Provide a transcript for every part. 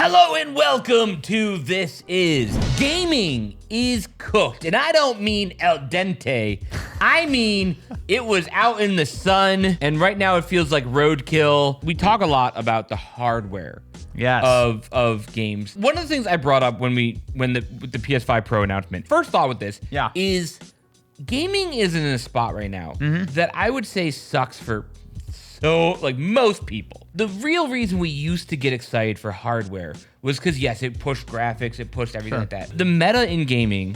Hello and welcome to This Is. Gaming is cooked, and I don't mean al dente. I mean it was out in the sun, and right now it feels like roadkill. We talk a lot about the hardware of games. One of the things I brought up with the PS5 Pro announcement, first thought with this is gaming is in a spot right now that I would say sucks for most people. The real reason we used to get excited for hardware was because, yes, it pushed graphics, it pushed everything like that. The meta in gaming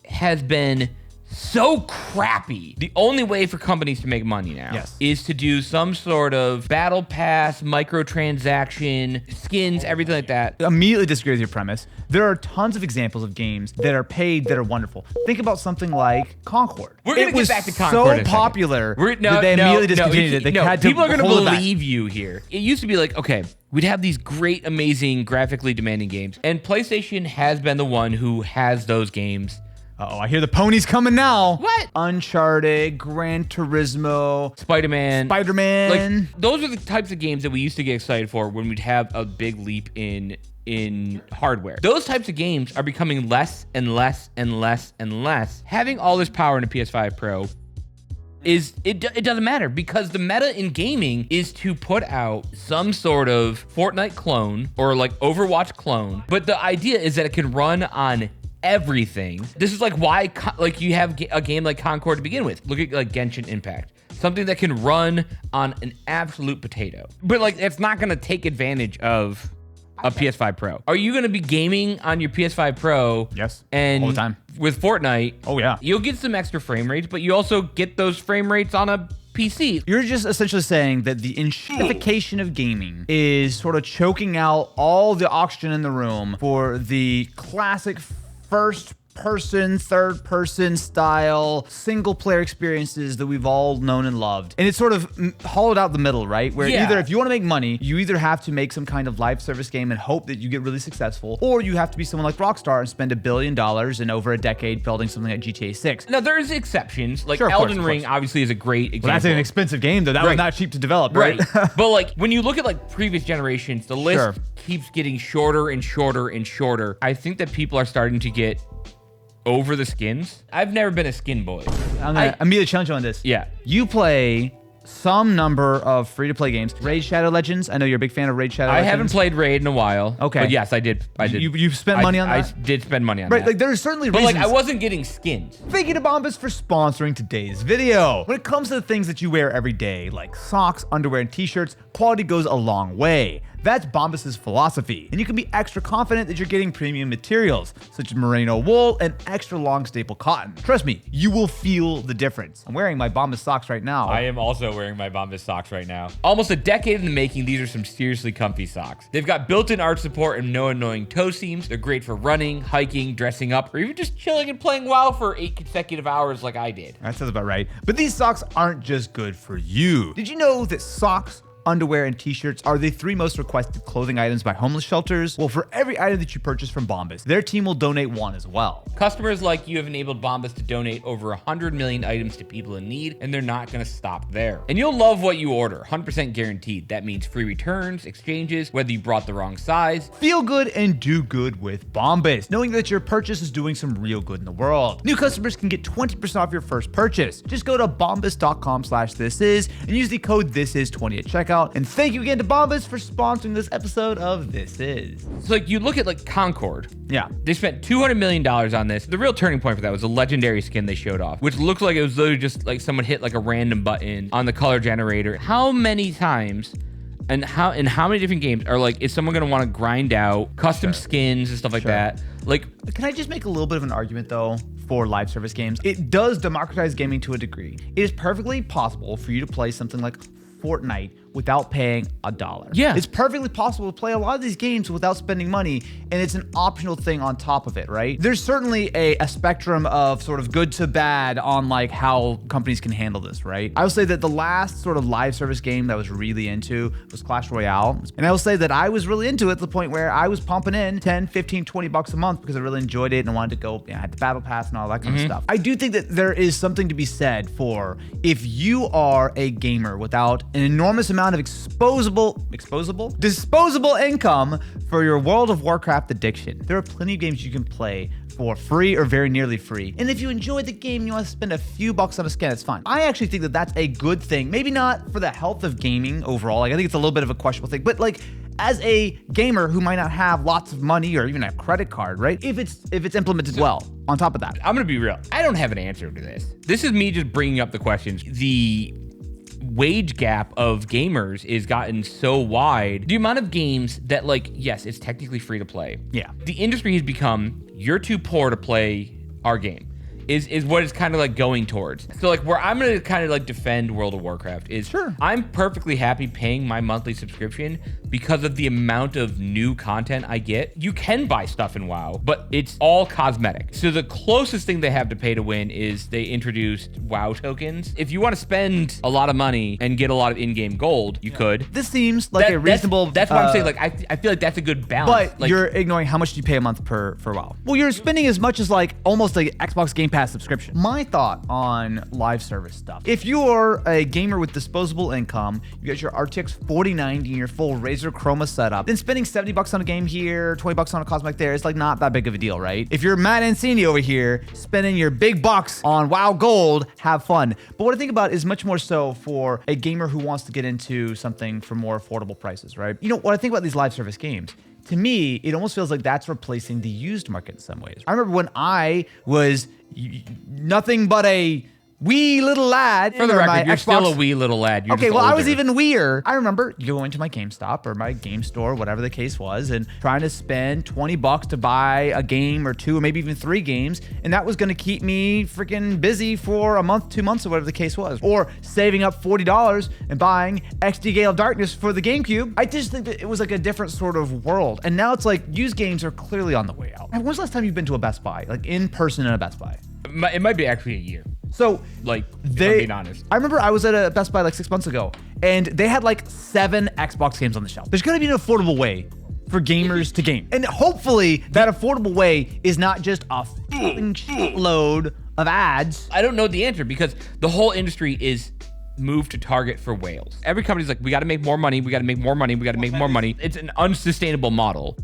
has been so crappy. The only way for companies to make money now is to do some sort of battle pass, microtransaction, skins, everything like that. Immediately disagree with your premise. There are tons of examples of games that are paid that are wonderful. Think about something like Concord. We're going to get back to Concord. It was so popular that they immediately discontinued it. People are going to believe you here. It used to be like, okay, we'd have these great, amazing, graphically demanding games, and PlayStation has been the one who has those games. Uh-oh, I hear the ponies coming now. What? Uncharted, Gran Turismo, Spider-Man. Spider-Man. Like, those are the types of games that we used to get excited for when we'd have a big leap in hardware. Those types of games are becoming less and less and less and less. Having all this power in a PS5 Pro it doesn't matter, because the meta in gaming is to put out some sort of Fortnite clone or like Overwatch clone. But the idea is that it can run on everything. This is like why you have a game like Concord to begin with. Look at like Genshin Impact. Something that can run on an absolute potato. But like it's not gonna take advantage of a PS5 Pro. Are you gonna be gaming on your PS5 Pro? Yes, and all the time. With Fortnite, oh yeah, you'll get some extra frame rates, but you also get those frame rates on a PC. You're just essentially saying that the enshittification of gaming is sort of choking out all the oxygen in the room for the classic first-person, third-person style, single-player experiences that we've all known and loved. And it's sort of hollowed out the middle, right? Where either if you want to make money, you either have to make some kind of live service game and hope that you get really successful, or you have to be someone like Rockstar and spend $1 billion in over a decade building something like GTA 6. Now, there's exceptions. Like Elden Ring obviously is a great example. Well, that's an expensive game, though. That was not cheap to develop, right? But like when you look at like previous generations, the list keeps getting shorter and shorter and shorter. I think that people are starting to get over the skins. I've never been a skin boy. I'm gonna immediately challenge you on this. Yeah. You play some number of free-to-play games. Raid Shadow Legends. I know you're a big fan of Raid Shadow Legends. I haven't played Raid in a while. Okay. But yes, I did. You've spent money on that? I did spend money on that. Right, like there's certainly reasons. But like I wasn't getting skins. Thank you to Bombas for sponsoring today's video. When it comes to the things that you wear every day, like socks, underwear, and t-shirts, quality goes a long way. That's Bombas' philosophy, and you can be extra confident that you're getting premium materials, such as merino wool and extra long staple cotton. Trust me, you will feel the difference. I'm wearing my Bombas socks right now. I am also wearing my Bombas socks right now. Almost a decade in the making, these are some seriously comfy socks. They've got built-in arch support and no annoying toe seams. They're great for running, hiking, dressing up, or even just chilling and playing WoW for 8 consecutive hours like I did. That sounds about right. But these socks aren't just good for you. Did you know that socks, underwear, and t-shirts are the 3 most requested clothing items by homeless shelters? Well, for every item that you purchase from Bombas, their team will donate one as well. Customers like you have enabled Bombas to donate over 100 million items to people in need, and they're not gonna stop there. And you'll love what you order, 100% guaranteed. That means free returns, exchanges, whether you brought the wrong size. Feel good and do good with Bombas, knowing that your purchase is doing some real good in the world. New customers can get 20% off your first purchase. Just go to bombas.com/thisis and use the code THISIS20 at checkout. And thank you again to Bombas for sponsoring this episode of This Is. So like you look at like Concord. Yeah. They spent $200 million on this. The real turning point for that was a legendary skin they showed off, which looked like it was literally just like someone hit like a random button on the color generator. How many times and in how many different games are like, is someone gonna wanna grind out custom skins and stuff like that? Like, can I just make a little bit of an argument though? For live service games, it does democratize gaming to a degree. It is perfectly possible for you to play something like Fortnite without paying $1. Yeah. It's perfectly possible to play a lot of these games without spending money, and it's an optional thing on top of it, right? There's certainly a spectrum of sort of good to bad on like how companies can handle this, right? I will say that the last sort of live service game that I was really into was Clash Royale. And I will say that I was really into it to the point where I was pumping in 10, 15, 20 bucks a month because I really enjoyed it and I wanted to go, I had the battle pass and all that kind of stuff. I do think that there is something to be said for if you are a gamer without an enormous amount amount of disposable income for your World of Warcraft addiction. There are plenty of games you can play for free or very nearly free. And if you enjoy the game and you want to spend a few bucks on a skin, it's fine. I actually think that that's a good thing. Maybe not for the health of gaming overall. Like, I think it's a little bit of a questionable thing, but like, as a gamer who might not have lots of money or even a credit card, right? If it's implemented well, on top of that. I'm gonna be real. I don't have an answer to this. This is me just bringing up the questions. The wage gap of gamers is gotten so wide. The amount of games that, like, yes, it's technically free to play. Yeah. The industry has become, you're too poor to play our game. Is what it's kind of like going towards. So like where I'm gonna kind of like defend World of Warcraft is, sure, I'm perfectly happy paying my monthly subscription because of the amount of new content I get. You can buy stuff in WoW, but it's all cosmetic. So the closest thing they have to pay to win is they introduced WoW tokens. If you want to spend a lot of money and get a lot of in-game gold, you could. This seems like a reasonable... That's what I'm saying. Like I feel like that's a good balance. But like, you're ignoring how much do you pay a month for WoW. Well, you're spending as much as like almost like Xbox Game Pass subscription. My thought on live service stuff. If you're a gamer with disposable income, you got your RTX 4090 and your full Razer Chroma setup, then spending 70 bucks on a game here, 20 bucks on a cosmetic there, it's like not that big of a deal, right? If you're Matt Ancini over here, spending your big bucks on WoW Gold, have fun. But what I think about is much more so for a gamer who wants to get into something for more affordable prices, right? You know, what I think about these live service games, to me, it almost feels like that's replacing the used market in some ways. I remember when I was nothing but a wee little lad. For the record, you're still a wee little lad. You're okay, well, older. I was even weirder. I remember going to my GameStop or my game store, whatever the case was, and trying to spend 20 bucks to buy a game or two or maybe even 3 games, and that was going to keep me freaking busy for a month, 2 months, or whatever the case was. Or saving up $40 and buying XD Gale of Darkness for the GameCube. I just think that it was like a different sort of world. And now it's like used games are clearly on the way out. When's the last time you've been to a Best Buy, like in person in a Best Buy? It might be actually a year. So, like, if I'm being honest. I remember I was at a Best Buy like 6 months ago, and they had like 7 Xbox games on the shelf. There's gonna be an affordable way for gamers to game. And hopefully that affordable way is not just a fucking shitload of ads. I don't know the answer because the whole industry is moved to target for whales. Every company's like, we gotta make more money, we gotta make more money, we gotta make more money. It's an unsustainable model.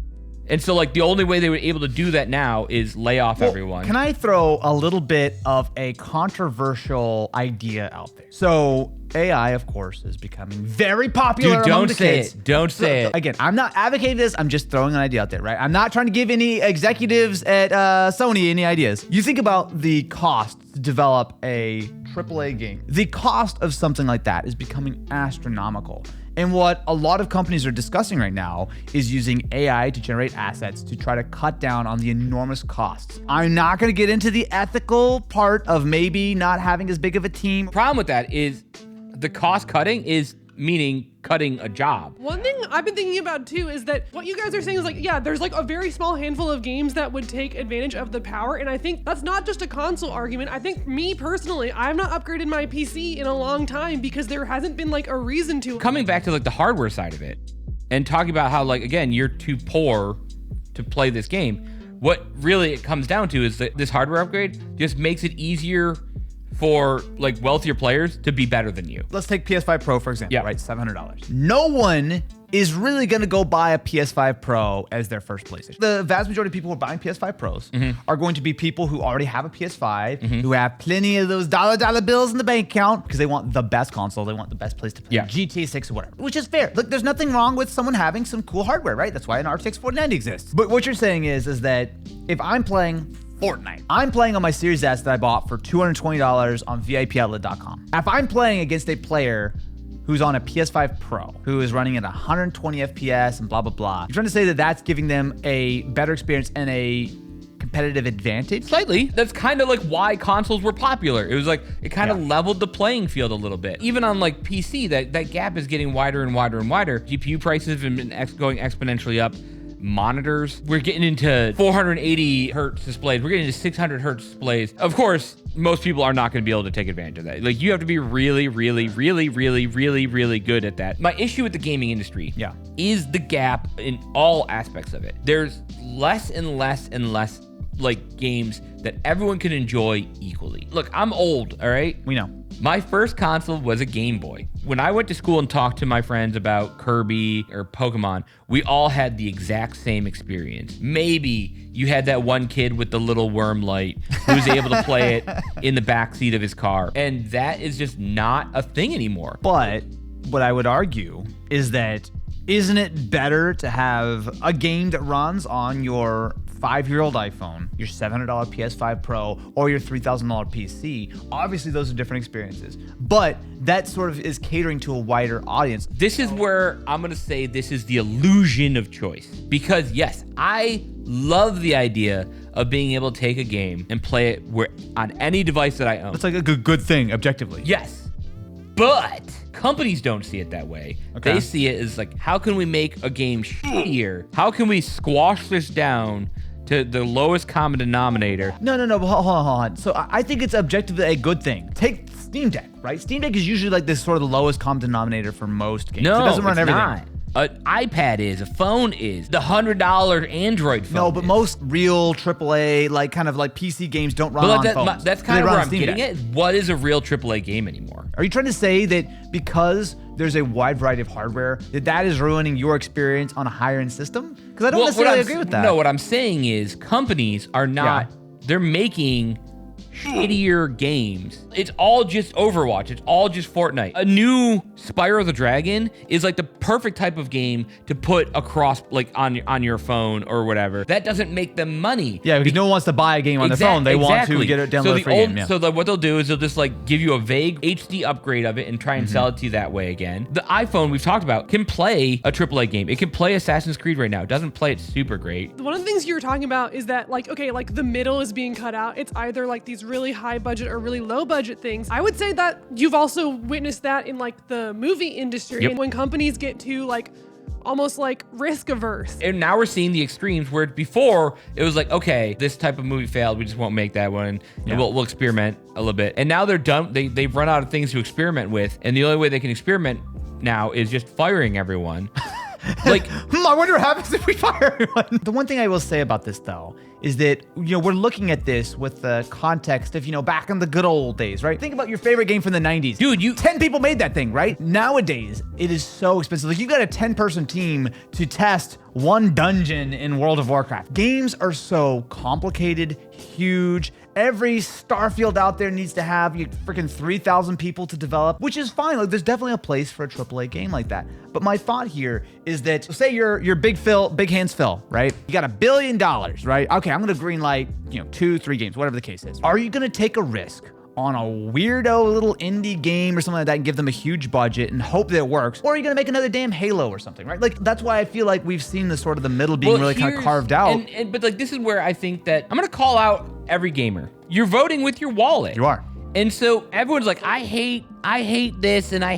And so like the only way they were able to do that now is lay off everyone. Can I throw a little bit of a controversial idea out there? So AI, of course, is becoming very popular among the kids. Don't say it. Again, I'm not advocating this. I'm just throwing an idea out there, right? I'm not trying to give any executives at Sony any ideas. You think about the cost to develop a AAA game. The cost of something like that is becoming astronomical. And what a lot of companies are discussing right now is using AI to generate assets to try to cut down on the enormous costs. I'm not going to get into the ethical part of maybe not having as big of a team. The problem with that is the cost cutting is meaning cutting a job. One thing I've been thinking about too is that what you guys are saying is like, yeah, there's like a very small handful of games that would take advantage of the power. And I think that's not just a console argument. I think me personally, I've not upgraded my PC in a long time because there hasn't been like a reason to. Coming back to like the hardware side of it and talking about how like, again, you're too poor to play this game. What really it comes down to is that this hardware upgrade just makes it easier for like wealthier players to be better than you. Let's take PS5 Pro, for example, right? $700. No one is really gonna go buy a PS5 Pro as their first PlayStation. The vast majority of people who are buying PS5 Pros are going to be people who already have a PS5, who have plenty of those dollar bills in the bank account because they want the best console, they want the best place to play GTA 6 or whatever, which is fair. Look, there's nothing wrong with someone having some cool hardware, right? That's why an RTX 4090 exists. But what you're saying is that if I'm playing Fortnite, I'm playing on my Series S that I bought for $220 on VIPoutlet.com. If I'm playing against a player who's on a PS5 Pro, who is running at 120 FPS and blah, blah, blah, you're trying to say that that's giving them a better experience and a competitive advantage? Slightly. That's kind of like why consoles were popular. It was like, it kind of leveled the playing field a little bit. Even on like PC, that gap is getting wider and wider and wider. GPU prices have been going exponentially up. Monitors, we're getting into 480 hertz displays, we're getting into 600 hertz displays. Of course, most people are not going to be able to take advantage of that. Like, you have to be really good at that. My issue with the gaming industry is the gap in all aspects of it. There's less and less and less like games that everyone can enjoy equally. Look, I'm old, all right? We know. My first console was a Game Boy. When I went to school and talked to my friends about Kirby or Pokemon, we all had the exact same experience. Maybe you had that one kid with the little worm light who was able to play it in the backseat of his car. And that is just not a thing anymore. But what I would argue is that isn't it better to have a game that runs on your 5-year-old iPhone, your $700 PS5 Pro, or your $3,000 PC? Obviously, those are different experiences, but that sort of is catering to a wider audience. This is where I'm going to say this is the illusion of choice. Because yes, I love the idea of being able to take a game and play it on any device that I own. That's like a good thing, objectively. Yes. But companies don't see it that way. Okay. They see it as like, how can we make a game shittier? How can we squash this down to the lowest common denominator? No, but hold on. So I think it's objectively a good thing. Take Steam Deck, right? Steam Deck is usually like this sort of the lowest common denominator for most games. No, it doesn't run it's everything. not. An iPad is, a phone is, the $100 Android phone. No, but is. most real AAA, like kind of like PC games don't run on phones. That's They kind of run where on I'm Steam getting Deck. at. What is a real AAA game anymore? Are you trying to say that because there's a wide variety of hardware, that is ruining your experience on a higher end system? Because I don't necessarily agree with that. No, what I'm saying is companies are not, they're making shittier games. It's all just Overwatch. It's all just Fortnite. A new Spyro the Dragon is like the perfect type of game to put across, like on your phone or whatever. That doesn't make them money. Yeah, because no one wants to buy a game on their phone. They want to get it downloaded free game. Yeah. So what they'll do is they'll just like give you a vague HD upgrade of it and try and sell it to you that way again. The iPhone we've talked about can play a AAA game. It can play Assassin's Creed right now. It doesn't play it super great. One of the things you were talking about is that like, okay, like the middle is being cut out. It's either like these really high budget or really low budget things. I would say that you've also witnessed that in like the movie industry. Yep. And when companies get to like almost like risk averse. And now we're seeing the extremes where before it was like, okay, this type of movie failed. We just won't make that one. And we'll experiment a little bit. And now they're done. They've run out of things to experiment with. And the only way they can experiment now is just firing everyone. Like, I wonder what happens if we fire everyone. The one thing I will say about this, though, is that, we're looking at this with the context of, back in the good old days, right? Think about your favorite game from the 90s. Dude, 10 people made that thing, right? Nowadays, it is so expensive. Like, you got a 10-person team to test one dungeon in World of Warcraft. Games are so complicated, huge. Every Starfield out there needs to have freaking 3,000 people to develop, which is fine. Like, there's definitely a place for a AAA game like that. But my thought here is that, say you're Big Hands Phil, right? You got $1 billion, right? Okay, I'm gonna greenlight, 2-3 games, whatever the case is. Are you gonna take a risk on a weirdo little indie game or something like that and give them a huge budget and hope that it works? Or are you gonna make another damn Halo or something, right? Like, that's why I feel like we've seen the sort of the middle being really kind of carved out. But like, this is where I think that I'm gonna call out every gamer. You're voting with your wallet. You are. And so everyone's like, I hate this, and I'll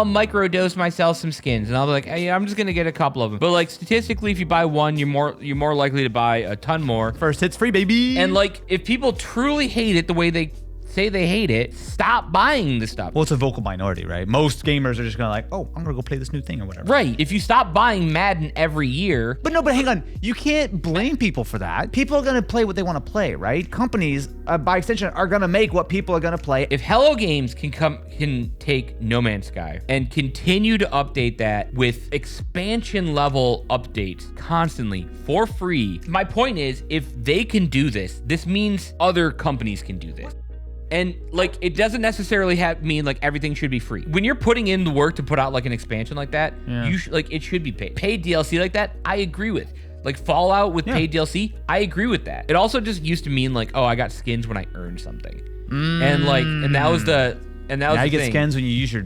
microdose myself some skins, and I'll be like, hey, I'm just gonna get a couple of them. But like, statistically, if you buy one, you're more likely to buy a ton more. First hit's free, baby. And like, if people truly hate it the way they say they hate it, stop buying the stuff. Well, it's a vocal minority, right? Most gamers are just gonna like, oh, I'm gonna go play this new thing or whatever. Right. If you stop buying Madden every year. But hang on. You can't blame people for that. People are gonna play what they want to play, right? Companies, by extension, are gonna make what people are gonna play. If Hello Games can take No Man's Sky and continue to update that with expansion level updates constantly for free, my point is, if they can do this, this means other companies can do this. And like, it doesn't necessarily mean like everything should be free. When you're putting in the work to put out like an expansion like that, it should be paid. Paid DLC like that, I agree with. Like Fallout with paid DLC, I agree with that. It also just used to mean like, oh, I got skins when I earned something, and that was the now you get skins when you use your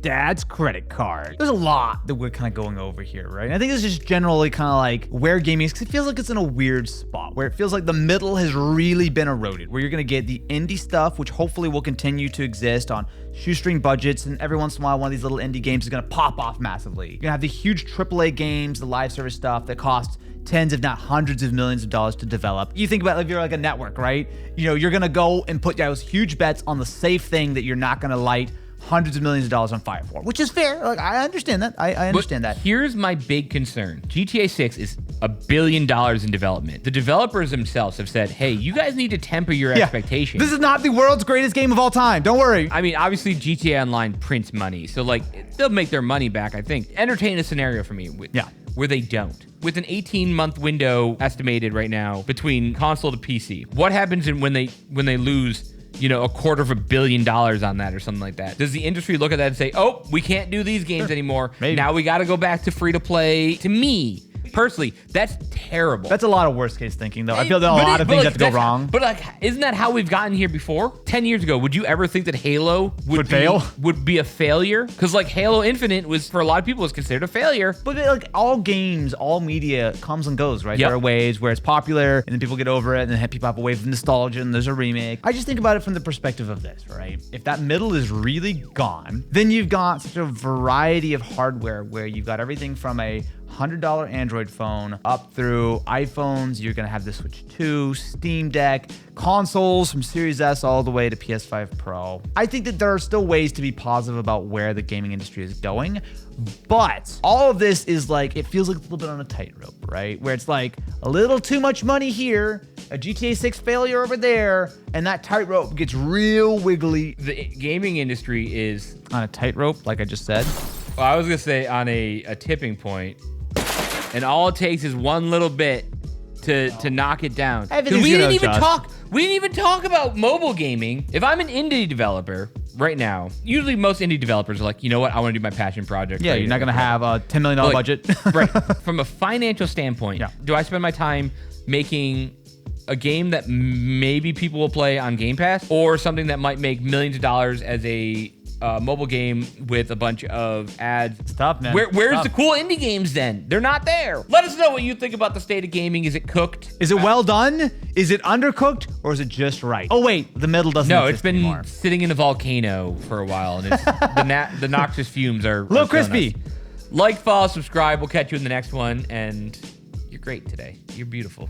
dad's credit card. There's a lot that we're kind of going over here, right? And I think it's just generally kind of like where gaming is, because it feels like it's in a weird spot where it feels like the middle has really been eroded, where you're going to get the indie stuff, which hopefully will continue to exist on shoestring budgets, and every once in a while, one of these little indie games is going to pop off massively. You're going to have the huge AAA games, the live service stuff that cost tens, if not hundreds of millions of dollars to develop. You think about if you're like a network, right? You're going to go and put those huge bets on the safe thing that you're not going to light hundreds of millions of dollars on fire for, which is fair. Like, I understand that. I understand that. Here's my big concern. GTA 6 is $1 billion in development. The developers themselves have said, hey, you guys need to temper your expectations. This is not the world's greatest game of all time. Don't worry. I mean, obviously GTA Online prints money, so like they'll make their money back, I think. Entertain a scenario for me where they don't. With an 18-month window estimated right now between console to PC, what happens when they lose, you know, $250 million on that or something like that? Does the industry look at that and say, oh, we can't do these games anymore. Maybe. Now we got to go back to free to play? To me, personally, that's terrible. That's a lot of worst case thinking, though. I feel that a lot of things have to go wrong. But like, isn't that how we've gotten here before? 10 years ago, would you ever think that Halo would be a failure? Because like Halo Infinite was, for a lot of people, was considered a failure. But like all games, all media comes and goes, right? Yep. There are waves where it's popular and then people get over it and then people have a wave of nostalgia and there's a remake. I just think about it from the perspective of this, right? If that middle is really gone, then you've got such a variety of hardware where you've got everything from a $100 Android phone up through iPhones. You're gonna have the Switch 2, Steam Deck, consoles from Series S all the way to PS5 Pro. I think that there are still ways to be positive about where the gaming industry is going, but all of this is like, it feels like a little bit on a tightrope, right? Where it's like a little too much money here, a GTA 6 failure over there, and that tightrope gets real wiggly. The gaming industry is On a tightrope, like I just said. well, I was gonna say on a tipping point, and all it takes is one little bit to knock it down. 'Cause Everything's we gonna didn't even adjust. we didn't even talk about mobile gaming. If I'm an indie developer right now, usually most indie developers are like, you know what, I want to do my passion project. Yeah, you're not gonna have a $10 million Like, budget. Right. From a financial standpoint, do I spend my time making a game that maybe people will play on Game Pass, or something that might make millions of dollars as a mobile game with a bunch of ads? It's tough, man. Where's the cool indie games then? They're not there. Let us know what you think about the state of gaming. Is it cooked? Is it well done? Is it undercooked? Or is it just right? Oh, wait. The middle doesn't No, exist it's been anymore. sitting in a volcano for a while, and it's, the noxious fumes are Little killing crispy. us. Like, follow, subscribe. We'll catch you in the next one, and you're great today. You're beautiful.